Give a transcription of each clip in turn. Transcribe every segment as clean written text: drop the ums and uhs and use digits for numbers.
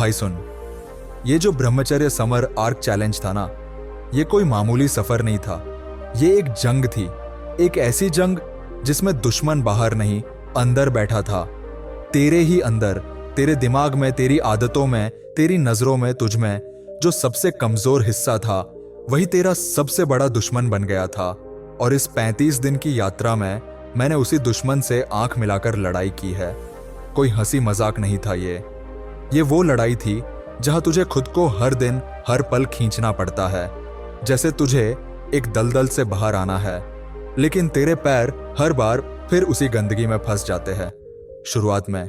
भाई सुन, ये जो ब्रह्मचर्य समर आर्क चैलेंज था ना, ये कोई मामूली सफर नहीं था। ये एक जंग थी, एक ऐसी जंग जिसमें दुश्मन बाहर नहीं, अंदर बैठा था। तेरे ही अंदर, तेरे दिमाग में, तेरी आदतों में, तेरी नजरों में, तुझ में जो सबसे कमजोर हिस्सा था, वही तेरा सबसे बड़ा दुश्मन बन गया था। और इस 35 दिन की यात्रा में मैंने उसी दुश्मन से आंख मिलाकर लड़ाई की है। कोई हंसी मजाक नहीं था ये वो लड़ाई थी जहां तुझे खुद को हर दिन, हर पल खींचना पड़ता है, जैसे तुझे एक दलदल से बाहर आना है, लेकिन तेरे पैर हर बार फिर उसी गंदगी में फंस जाते हैं। शुरुआत में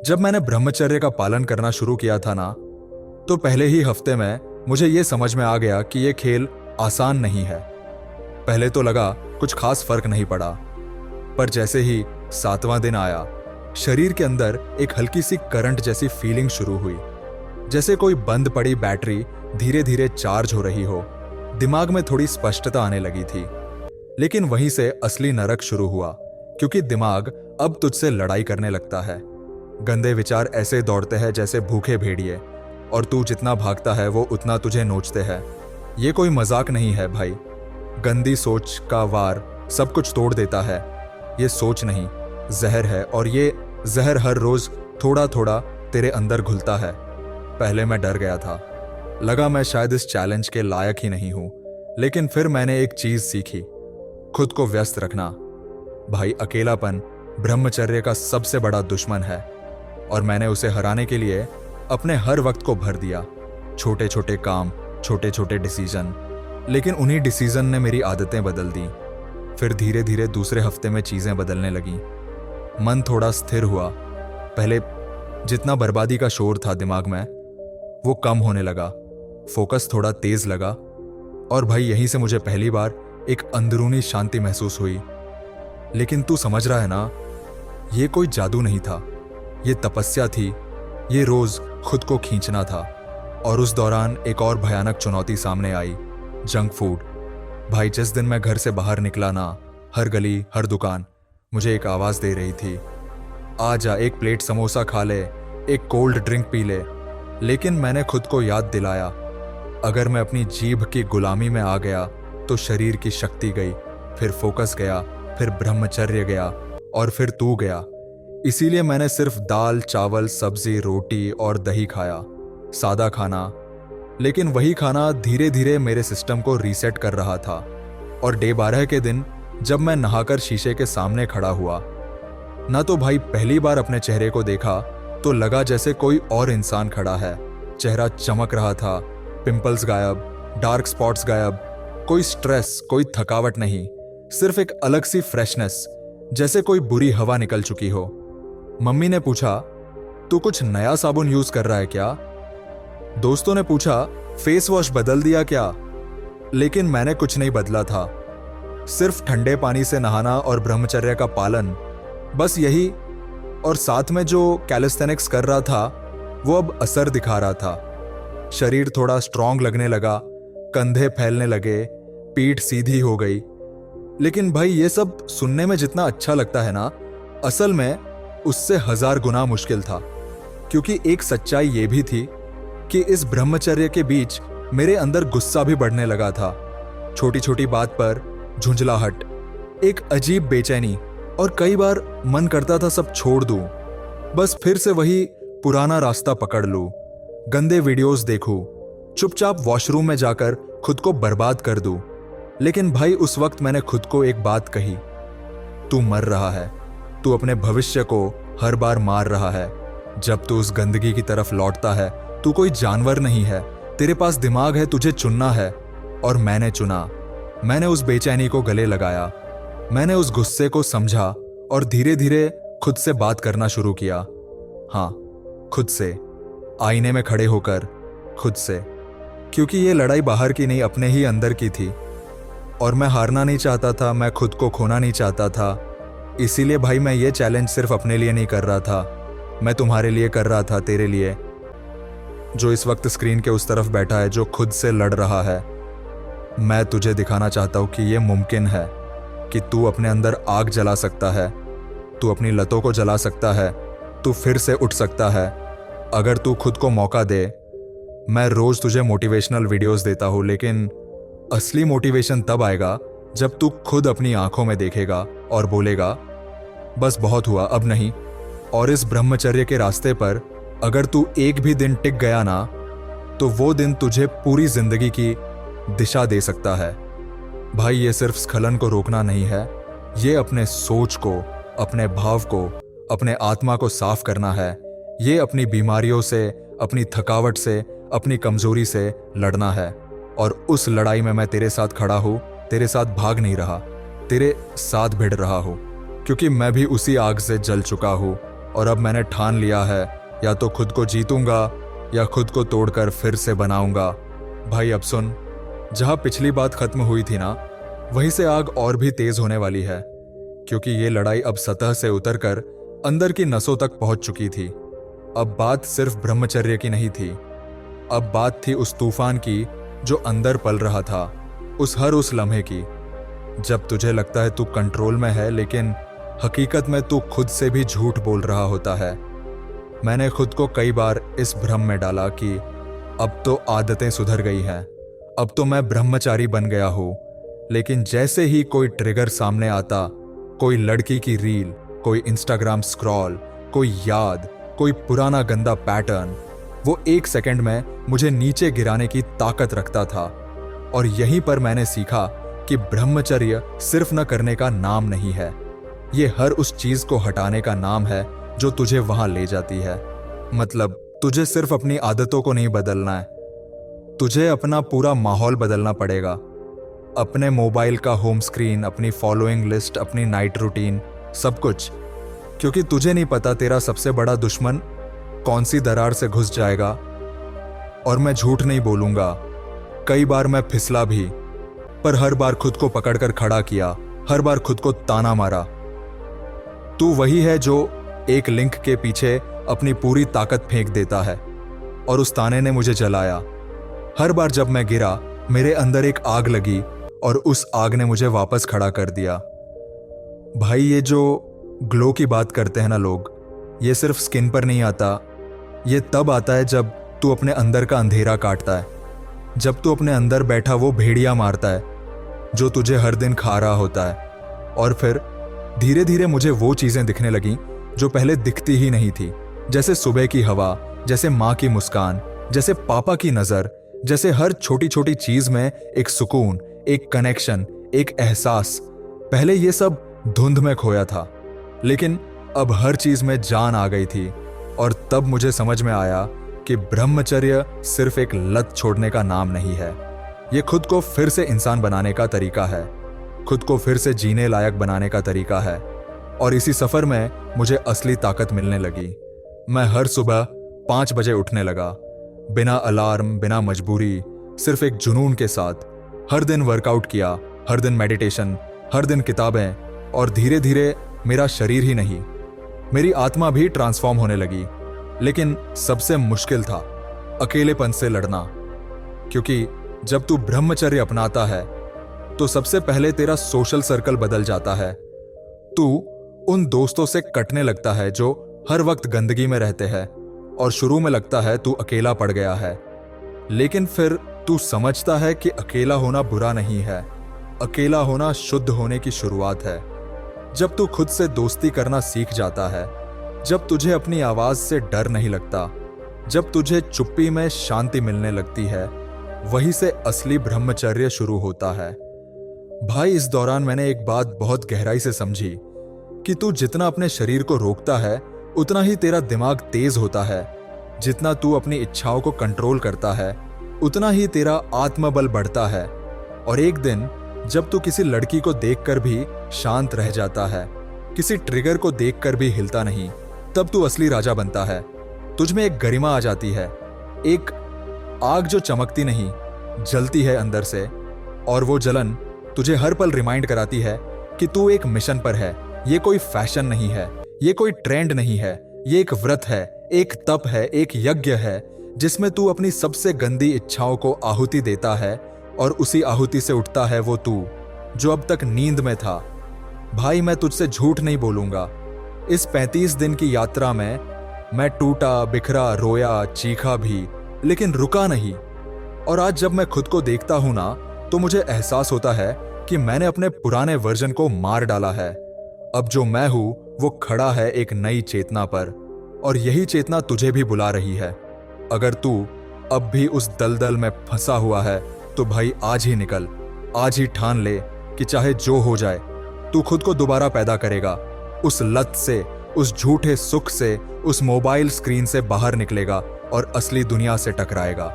जब मैंने ब्रह्मचर्य का पालन करना शुरू किया था ना, तो पहले ही हफ्ते में मुझे यह समझ में आ गया कि यह खेल आसान नहीं है। पहले तो लगा कुछ खास फर्क नहीं पड़ा, पर जैसे ही 7वां दिन आया, शरीर के अंदर एक हल्की सी करंट जैसी फीलिंग शुरू हुई, जैसे कोई बंद पड़ी बैटरी धीरे धीरे चार्ज हो रही हो। दिमाग में थोड़ी स्पष्टता आने लगी थी, लेकिन वहीं से असली नरक शुरू हुआ, क्योंकि दिमाग अब तुझसे लड़ाई करने लगता है। गंदे विचार ऐसे दौड़ते हैं जैसे भूखे भेड़िए, और तू जितना भागता है वो उतना तुझे नोचते हैं। ये कोई मजाक नहीं है भाई। गंदी सोच का वार सब कुछ तोड़ देता है। ये सोच नहीं, जहर है, और ये जहर हर रोज थोड़ा थोड़ा तेरे अंदर घुलता है। पहले मैं डर गया था, लगा मैं शायद इस चैलेंज के लायक ही नहीं हूं, लेकिन फिर मैंने एक चीज सीखी, खुद को व्यस्त रखना। भाई, अकेलापन ब्रह्मचर्य का सबसे बड़ा दुश्मन है, और मैंने उसे हराने के लिए अपने हर वक्त को भर दिया। छोटे छोटे काम, छोटे छोटे डिसीजन, लेकिन उन्हीं डिसीजन ने मेरी आदतें बदल दी। फिर धीरे धीरे दूसरे हफ्ते में चीजें बदलने लगी। मन थोड़ा स्थिर हुआ। पहले जितना बर्बादी का शोर था दिमाग में, वो कम होने लगा। फोकस थोड़ा तेज लगा, और भाई यहीं से मुझे पहली बार एक अंदरूनी शांति महसूस हुई। लेकिन तू समझ रहा है ना, ये कोई जादू नहीं था, ये तपस्या थी। ये रोज खुद को खींचना था। और उस दौरान एक और भयानक चुनौती सामने आई, जंक फूड। भाई, जिस दिन मैं घर से बाहर निकला ना, हर गली, हर दुकान मुझे एक आवाज दे रही थी, आ जा, एक प्लेट समोसा खा ले, एक कोल्ड ड्रिंक पी ले। लेकिन मैंने खुद को याद दिलाया, अगर मैं अपनी जीभ की गुलामी में आ गया तो शरीर की शक्ति गई, फिर फोकस गया, फिर ब्रह्मचर्य गया, और फिर तू गया। इसीलिए मैंने सिर्फ दाल, चावल, सब्जी, रोटी और दही खाया, सादा खाना। लेकिन वही खाना धीरे धीरे मेरे सिस्टम को रीसेट कर रहा था। और डे 12 के दिन जब मैं नहाकर शीशे के सामने खड़ा हुआ ना, तो भाई पहली बार अपने चेहरे को देखा तो लगा जैसे कोई और इंसान खड़ा है। चेहरा चमक रहा था, पिंपल्स गायब, डार्क स्पॉट्स गायब, कोई स्ट्रेस, कोई थकावट नहीं, सिर्फ एक अलग सी फ्रेशनेस, जैसे कोई बुरी हवा निकल चुकी हो। मम्मी ने पूछा, तू कुछ नया साबुन यूज कर रहा है क्या? दोस्तों ने पूछा, फेस वॉश बदल दिया क्या? लेकिन मैंने कुछ नहीं बदला था, सिर्फ ठंडे पानी से नहाना और ब्रह्मचर्य का पालन, बस यही। और साथ में जो कैलिस्थेनिक्स कर रहा था वो अब असर दिखा रहा था। शरीर थोड़ा स्ट्रांग लगने लगा, कंधे फैलने लगे, पीठ सीधी हो गई। लेकिन भाई, ये सब सुनने में जितना अच्छा लगता है ना, असल में उससे 1000 गुना मुश्किल था। क्योंकि एक सच्चाई ये भी थी कि इस ब्रह्मचर्य के बीच मेरे अंदर गुस्सा भी बढ़ने लगा था। छोटी छोटी बात पर झुंझलाहट, एक अजीब बेचैनी, और कई बार मन करता था सब छोड़ दूं, बस फिर से वही पुराना रास्ता पकड़ लूं, गंदे वीडियोस देखूं, चुपचाप वॉशरूम में जाकर खुद को बर्बाद कर दूं। लेकिन भाई, उस वक्त मैंने खुद को एक बात कही, तू मर रहा है, तू अपने भविष्य को हर बार मार रहा है। जब तू उस गंदगी की तरफ लौटता है, तू कोई जानवर नहीं है, तेरे पास दिमाग है, तुझे चुनना है। और मैंने चुना। मैंने उस बेचैनी को गले लगाया, मैंने उस गुस्से को समझा, और धीरे धीरे खुद से बात करना शुरू किया। हाँ, खुद से, आईने में खड़े होकर खुद से। क्योंकि ये लड़ाई बाहर की नहीं, अपने ही अंदर की थी। और मैं हारना नहीं चाहता था, मैं खुद को खोना नहीं चाहता था। इसीलिए भाई, मैं ये चैलेंज सिर्फ अपने लिए नहीं कर रहा था, मैं तुम्हारे लिए कर रहा था, तेरे लिए, जो इस वक्त स्क्रीन के उस तरफ बैठा है, जो खुद से लड़ रहा है। मैं तुझे दिखाना चाहता हूं कि यह मुमकिन है, कि तू अपने अंदर आग जला सकता है, तू अपनी लतों को जला सकता है, तू फिर से उठ सकता है। अगर तू खुद को मौका दे, मैं रोज तुझे मोटिवेशनल वीडियोस देता हूँ, लेकिन असली मोटिवेशन तब आएगा जब तू खुद अपनी आंखों में देखेगा और बोलेगा बस बहुत हुआ, अब नहीं। और इस ब्रह्मचर्य के रास्ते पर अगर तू एक भी दिन टिक गया ना, तो वो दिन तुझे पूरी जिंदगी की दिशा दे सकता है। भाई, ये सिर्फ स्खलन को रोकना नहीं है, ये अपने सोच को, अपने भाव को, अपने आत्मा को साफ करना है। ये अपनी बीमारियों से, अपनी थकावट से, अपनी कमजोरी से लड़ना है। और उस लड़ाई में मैं तेरे साथ खड़ा हूं, तेरे साथ भाग नहीं रहा, तेरे साथ भिड़ रहा हूं, क्योंकि मैं भी उसी आग से जल चुका हूं। और अब मैंने ठान लिया है, या तो खुद को जीतूंगा या खुद को तोड़कर फिर से बनाऊंगा। भाई अब सुन, जहां पिछली बात खत्म हुई थी ना, वहीं से आग और भी तेज होने वाली है, क्योंकि ये लड़ाई अब सतह से उतरकर अंदर की नसों तक पहुंच चुकी थी। अब बात सिर्फ ब्रह्मचर्य की नहीं थी, अब बात थी उस तूफान की जो अंदर पल रहा था, उस लम्हे की, जब तुझे लगता है तू कंट्रोल में है, लेकिन हकीकत में तू खुद से भी झूठ बोल रहा होता है। मैंने खुद को कई बार इस भ्रम में डाला कि अब तो आदतें सुधर गई हैं, अब तो मैं ब्रह्मचारी बन गया हूं, लेकिन जैसे ही कोई ट्रिगर सामने आता, कोई लड़की की रील, कोई इंस्टाग्राम स्क्रॉल, कोई याद, कोई पुराना गंदा पैटर्न, वो 1 सेकंड में मुझे नीचे गिराने की ताकत रखता था। और यहीं पर मैंने सीखा कि ब्रह्मचर्य सिर्फ न करने का नाम नहीं है, ये हर उस चीज को हटाने का नाम है जो तुझे वहां ले जाती है। मतलब तुझे सिर्फ अपनी आदतों को नहीं बदलना है, तुझे अपना पूरा माहौल बदलना पड़ेगा। अपने मोबाइल का होम स्क्रीन, अपनी फॉलोइंग लिस्ट, अपनी नाइट रूटीन, सब कुछ। क्योंकि तुझे नहीं पता तेरा सबसे बड़ा दुश्मन कौन सी दरार से घुस जाएगा। और मैं झूठ नहीं बोलूंगा, कई बार मैं फिसला भी, पर हर बार खुद को पकड़कर खड़ा किया, हर बार खुद को ताना मारा। तू वही है जो एक लिंक के पीछे अपनी पूरी ताकत फेंक देता है, और उस ताने ने मुझे जलाया। हर बार जब मैं गिरा, मेरे अंदर एक आग लगी और उस आग ने मुझे वापस खड़ा कर दिया। भाई, ये जो ग्लो की बात करते हैं ना लोग, ये सिर्फ स्किन पर नहीं आता, ये तब आता है जब तू अपने अंदर का अंधेरा काटता है, जब तू अपने अंदर बैठा वो भेड़िया मारता है जो तुझे हर दिन खा रहा होता है। और फिर धीरे धीरे मुझे वो चीजें दिखने लगी जो पहले दिखती ही नहीं थी, जैसे सुबह की हवा, जैसे माँ की मुस्कान, जैसे पापा की नजर, जैसे हर छोटी छोटी चीज में एक सुकून, एक कनेक्शन, एक एहसास। पहले ये सब धुंध में खोया था, लेकिन अब हर चीज में जान आ गई थी। और तब मुझे समझ में आया कि ब्रह्मचर्य सिर्फ एक लत छोड़ने का नाम नहीं है, ये खुद को फिर से इंसान बनाने का तरीका है, खुद को फिर से जीने लायक बनाने का तरीका है। और इसी सफर में मुझे असली ताकत मिलने लगी। मैं हर सुबह 5 बजे उठने लगा, बिना अलार्म, बिना मजबूरी, सिर्फ एक जुनून के साथ। हर दिन वर्कआउट किया, हर दिन मेडिटेशन, हर दिन किताबें, और धीरे धीरे मेरा शरीर ही नहीं, मेरी आत्मा भी ट्रांसफॉर्म होने लगी। लेकिन सबसे मुश्किल था अकेलेपन से लड़ना, क्योंकि जब तू ब्रह्मचर्य अपनाता है तो सबसे पहले तेरा सोशल सर्कल बदल जाता है। तू उन दोस्तों से कटने लगता है जो हर वक्त गंदगी में रहते हैं, और शुरू में लगता है तू अकेला पड़ गया है, लेकिन फिर तू समझता है कि अकेला होना बुरा नहीं है, अकेला होना शुद्ध होने की शुरुआत है। जब तू खुद से दोस्ती करना सीख जाता है, जब तुझे अपनी आवाज से डर नहीं लगता, जब तुझे चुप्पी में शांति मिलने लगती है, वहीं से असली ब्रह्मचर्य शुरू होता है। भाई, इस दौरान मैंने एक बात बहुत गहराई से समझी कि तू जितना अपने शरीर को रोकता है, उतना ही तेरा दिमाग तेज होता है। जितना तू अपनी इच्छाओं को कंट्रोल करता है, उतना ही तेरा आत्मबल बढ़ता है। और एक दिन जब तू किसी लड़की को देखकर भी शांत रह जाता है, किसी ट्रिगर को देखकर भी हिलता नहीं, तब तू असली राजा बनता है। तुझ में एक गरिमा आ जाती है, एक आग जो चमकती नहीं, जलती है अंदर से। और वो जलन तुझे हर पल रिमाइंड कराती है कि तू एक मिशन पर है। ये कोई फैशन नहीं है, ये कोई ट्रेंड नहीं है, ये एक व्रत है, एक तप है, एक यज्ञ है, जिसमें तू अपनी सबसे गंदी इच्छाओं को आहुति देता है, और उसी आहुति से उठता है वो तू जो अब तक नींद में था। भाई, मैं तुझसे झूठ नहीं बोलूंगा, इस 35 दिन की यात्रा में मैं टूटा, बिखरा, रोया, चीखा भी, लेकिन रुका नहीं। और आज जब मैं खुद को देखता हूं ना, तो मुझे एहसास होता है कि मैंने अपने पुराने वर्जन को मार डाला है। अब जो मैं हूं वो खड़ा है एक नई चेतना पर, और यही चेतना तुझे भी बुला रही है। अगर तू अब भी उस दलदल में फंसा हुआ है तो भाई आज ही निकल, आज ही ठान ले कि चाहे जो हो जाए तू खुद को दोबारा पैदा करेगा। उस लत से, उस झूठे सुख से, उस मोबाइल स्क्रीन से बाहर निकलेगा और असली दुनिया से टकराएगा।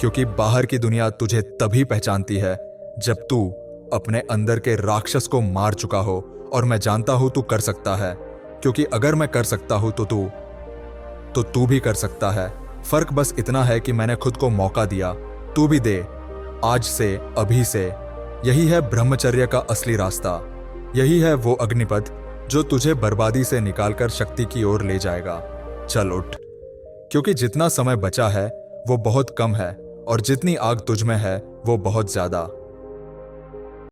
क्योंकि बाहर की दुनिया तुझे तभी पहचानती है जब तू अपने अंदर के राक्षस को मार चुका हो। और मैं जानता हूं तू कर सकता है, क्योंकि अगर मैं कर सकता हूं तो तू भी कर सकता है। फर्क बस इतना है कि मैंने खुद को मौका दिया, तू भी दे। आज से, अभी से। यही है ब्रह्मचर्य का असली रास्ता। यही है वो अग्निपथ जो तुझे बर्बादी से निकालकर शक्ति की ओर ले जाएगा। चल उठ, क्योंकि जितना समय बचा है वो बहुत कम है, और जितनी आग तुझ में है वो बहुत ज्यादा।